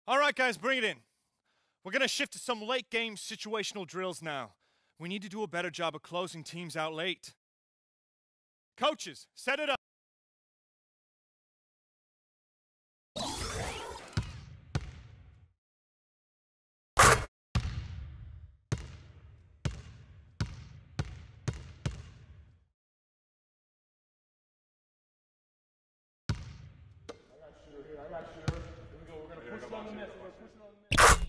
All right, guys, bring it in. We're going to shift to some late game situational drills now. We need to do a better job of closing teams out late. Coaches, set it up. I got shooter. Here we go. We're going to push it on the net. We're pushing on the net.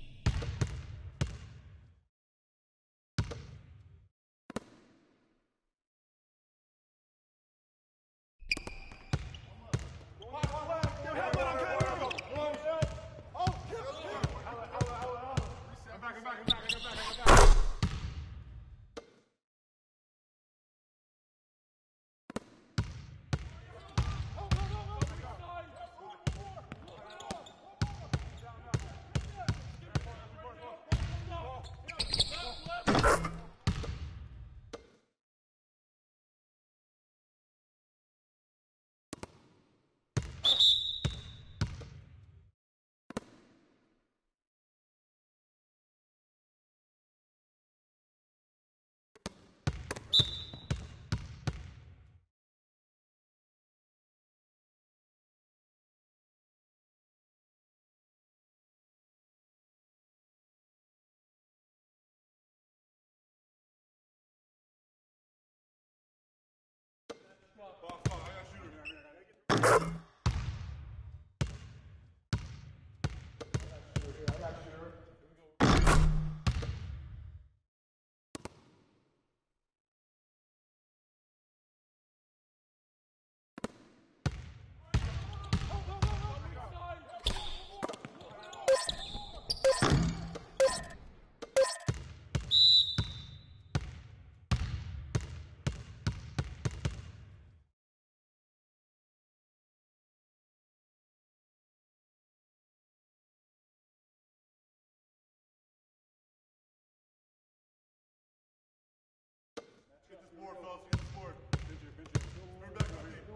Get this board, fellas. Get this board. Pinch it, pinch it. Turn back over here.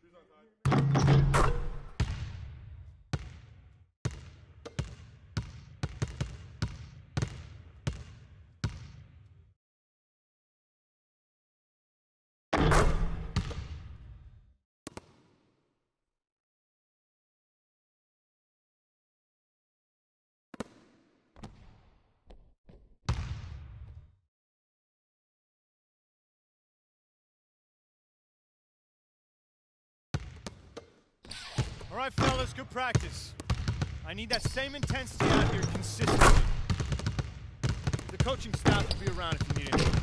Shoes untied. All right, fellas, good practice. I need that same intensity out here consistently. The coaching staff will be around if you need anything.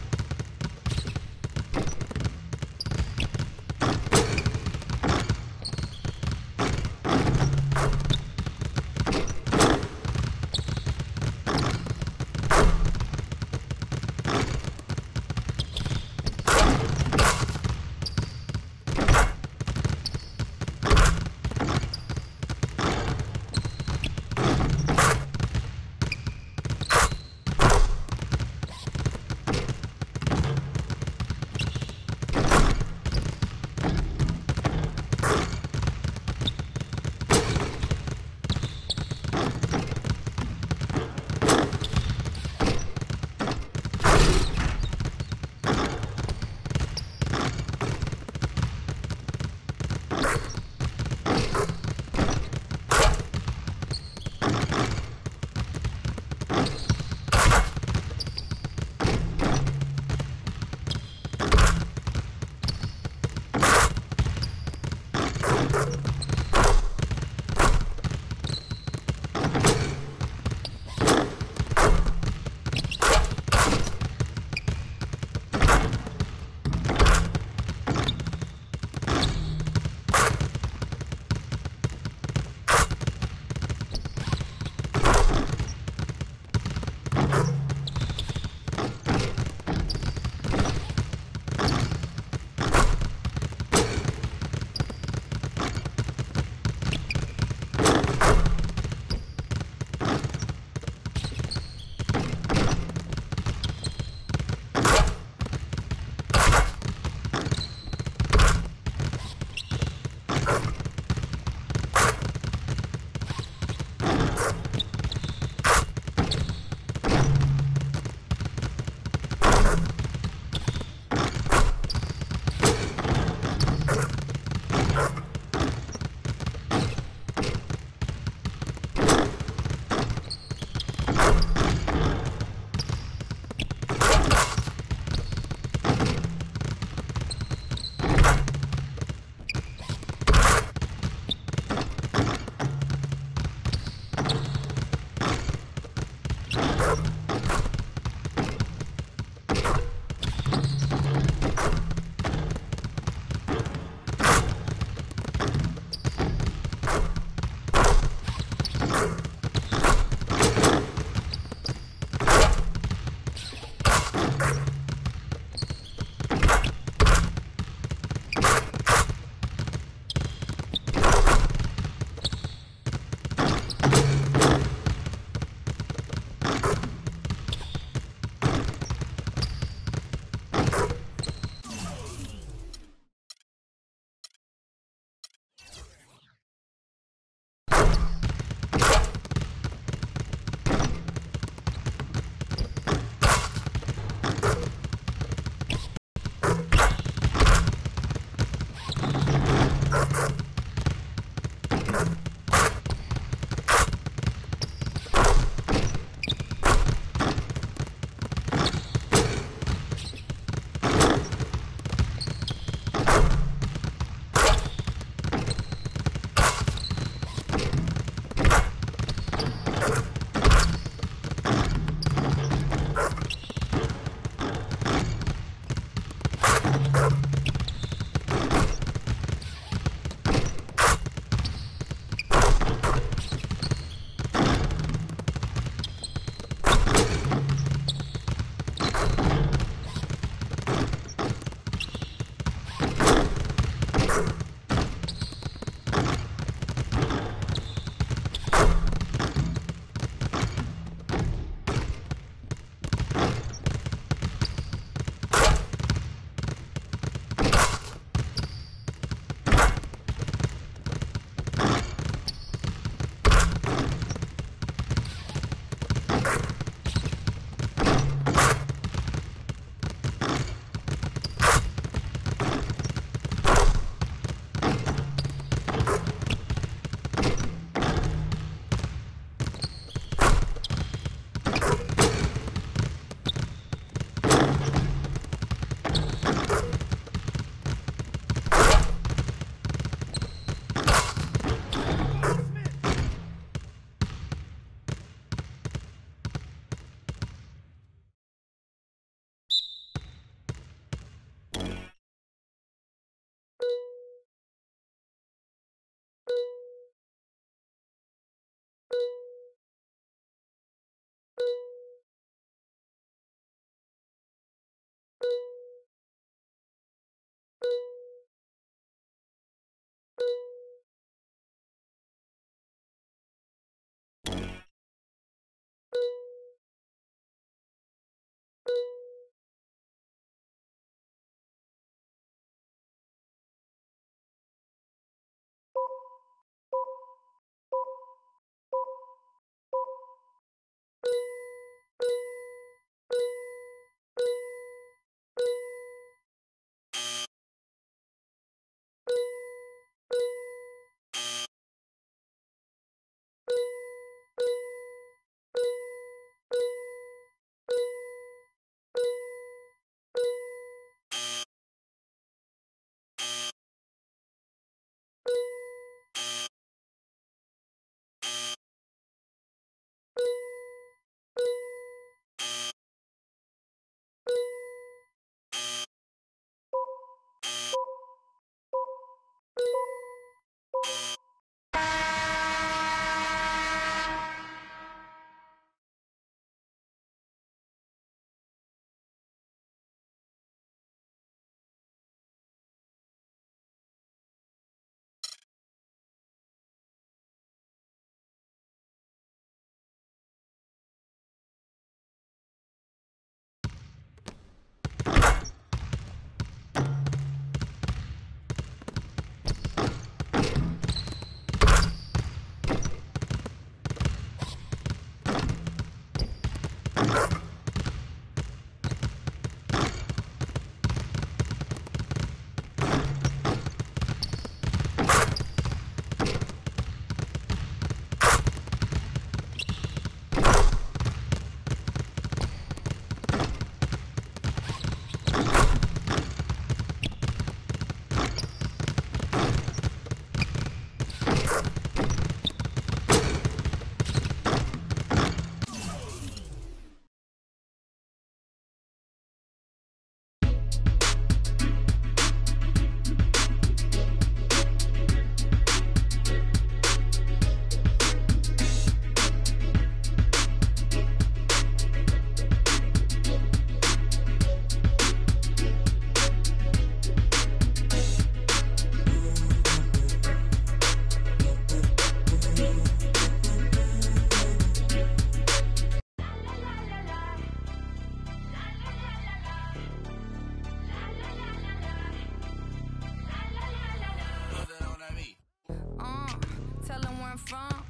pouring from.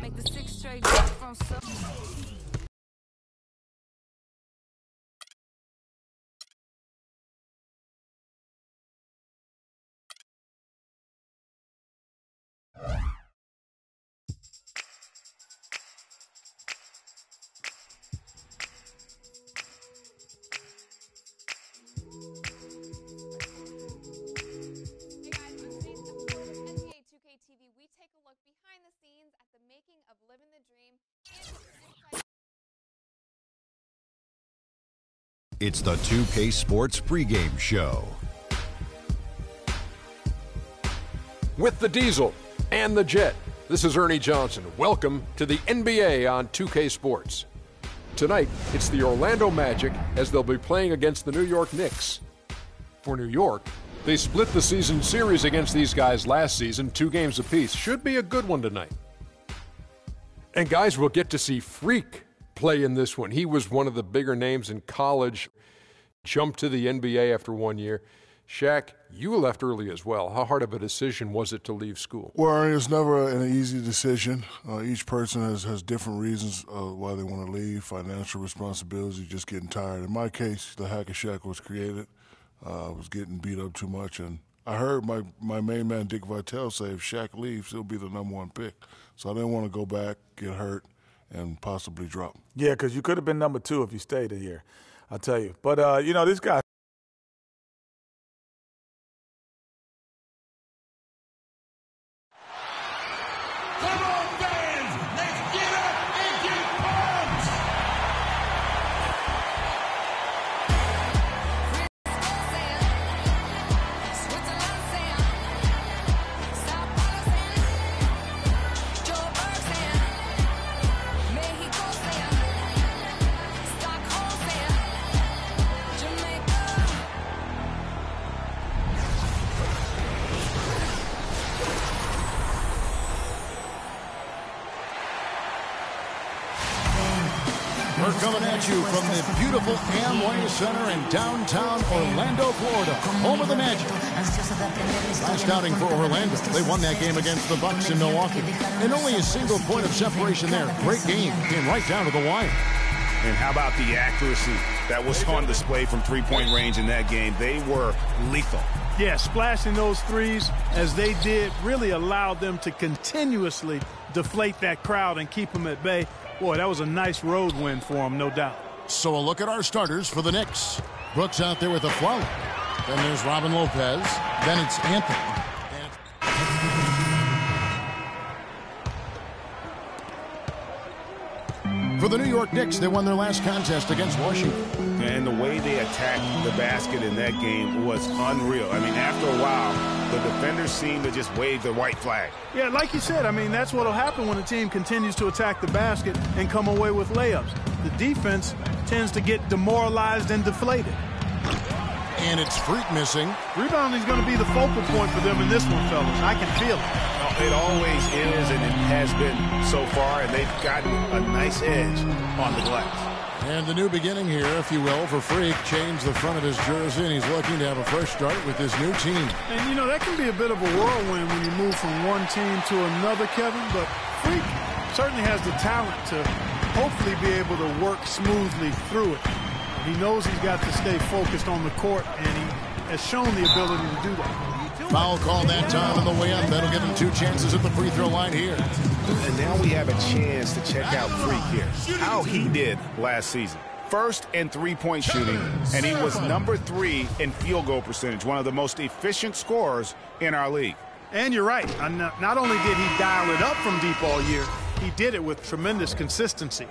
Make the 6 straight drop from so. It's the 2K Sports pregame show. With the Diesel and the Jet, this is Ernie Johnson. Welcome to the NBA on 2K Sports. Tonight, it's the Orlando Magic as they'll be playing against the New York Knicks. For New York, they split the season series against these guys last season, 2 games apiece. Should be a good one tonight. And guys, we'll get to see Freak play in this one. He was one of the bigger names in college, jumped to the NBA after 1 year. Shaq, you left early as well. How hard of a decision was it to leave school? Well, it's never an easy decision. Each person has different reasons why they want to leave. Financial responsibility, just getting tired. In my case, the Hack and Shaq was created. I was getting beat up too much, and I heard my main man, Dick Vitale, say if Shaq leaves, he'll be the #1 pick. So I didn't want to go back, get hurt, and possibly drop. Yeah, because you could have been #2 if you stayed a year, I'll tell you. But, this guy. Come on, fans! Let's get up and get pumped! We're coming at you from the beautiful Amway Center in downtown Orlando, Florida, home of the Magic. Last outing for Orlando. They won that game against the Bucks in Milwaukee. And only a single point of separation there. Great game. Came right down to the wire. And how about the accuracy that was on display from three-point range in that game? They were lethal. Yeah, splashing those threes as they did really allowed them to continuously deflate that crowd and keep them at bay. Boy, that was a nice road win for them, no doubt. So a look at our starters for the Knicks. Brooks out there with a flow. Then there's Robin Lopez. Then it's Anthony. For the New York Knicks, they won their last contest against Washington. And the way they attacked the basket in that game was unreal. I mean, after a while, the defenders seemed to just wave the white flag. Yeah, like you said, I mean, that's what will happen when a team continues to attack the basket and come away with layups. The defense tends to get demoralized and deflated. And it's Freak missing. Rebounding is going to be the focal point for them in this one, fellas. I can feel it. It always is, and it has been so far, and they've gotten a nice edge on the glass. And the new beginning here, if you will, for Freak. Changed the front of his jersey, and he's looking to have a fresh start with his new team. And, you know, that can be a bit of a whirlwind when you move from one team to another, Kevin, but Freak certainly has the talent to hopefully be able to work smoothly through it. He knows he's got to stay focused on the court, and he has shown the ability to do that. Foul call that time on the way up. That'll give him 2 chances at the free throw line here. And now we have a chance to check out Freak here. How he did last season. First in three-point shooting, and he was #3 in field goal percentage, one of the most efficient scorers in our league. And you're right. Not only did he dial it up from deep all year, he did it with tremendous consistency.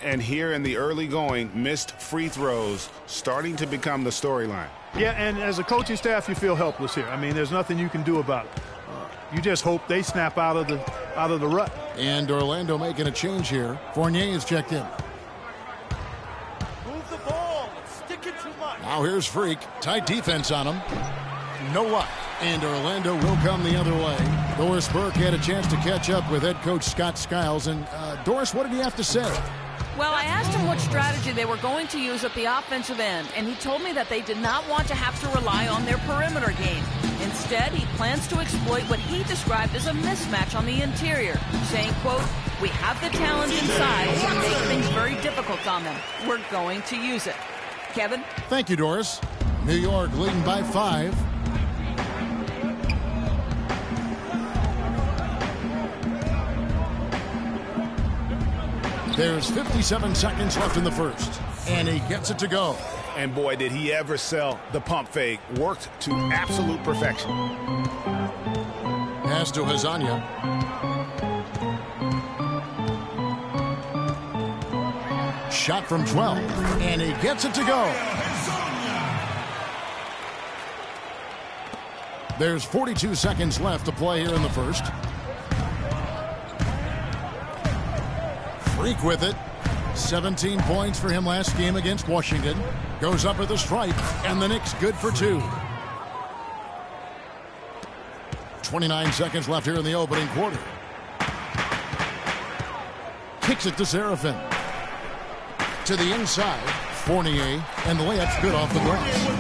And here in the early going, missed free throws starting to become the storyline. Yeah, and as a coaching staff, you feel helpless here. I mean, there's nothing you can do about it. You just hope they snap out of the rut. And Orlando making a change here. Fournier is checked in. Move the ball. Stick it too much. Now here's Freak. Tight defense on him. No luck. And Orlando will come the other way. Doris Burke had a chance to catch up with head coach Scott Skiles. And Doris, what did he have to say? Well, I asked him what strategy they were going to use at the offensive end, and he told me that they did not want to have to rely on their perimeter game. Instead, he plans to exploit what he described as a mismatch on the interior, saying, quote, "We have the talent inside to make things very difficult on them. We're going to use it." Kevin? Thank you, Doris. New York leading by 5. There's 57 seconds left in the first, and he gets it to go. And boy, did he ever sell the pump fake. Worked to absolute perfection. Pass to Hazanya. Shot from 12, and he gets it to go. There's 42 seconds left to play here in the first. Freak with it. 17 points for him last game against Washington. Goes up with a stripe, and the Knicks good for 2. 29 seconds left here in the opening quarter. Kicks it to Seraphin. To the inside, Fournier, and the layup's good off the glass.